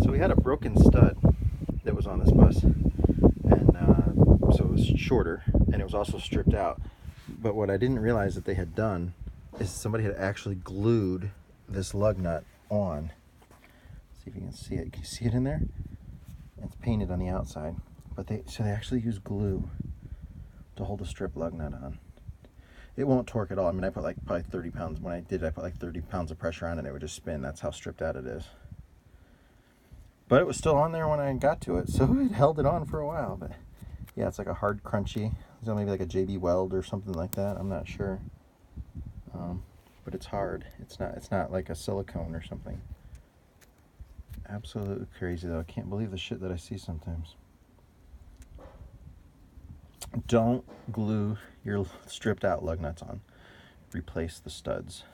So we had a broken stud that was on this bus, and so it was shorter, and it was also stripped out. But what I didn't realize that they had done is somebody had actually glued this lug nut on. See if you can see it. Can you see it in there? It's painted on the outside, but they actually use glue to hold the strip lug nut on. It won't torque at all. I mean, I put like probably 30 pounds. When I did, I put like 30 pounds of pressure on it and it would just spin. That's how stripped out it is. But it was still on there when I got to it, so it held it on for a while. But yeah, it's like a hard, crunchy. Is that maybe like a JB Weld or something like that? I'm not sure. But it's hard. It's not like a silicone or something. Absolutely crazy though. I can't believe the shit that I see sometimes. Don't glue your stripped out lug nuts on. Replace the studs.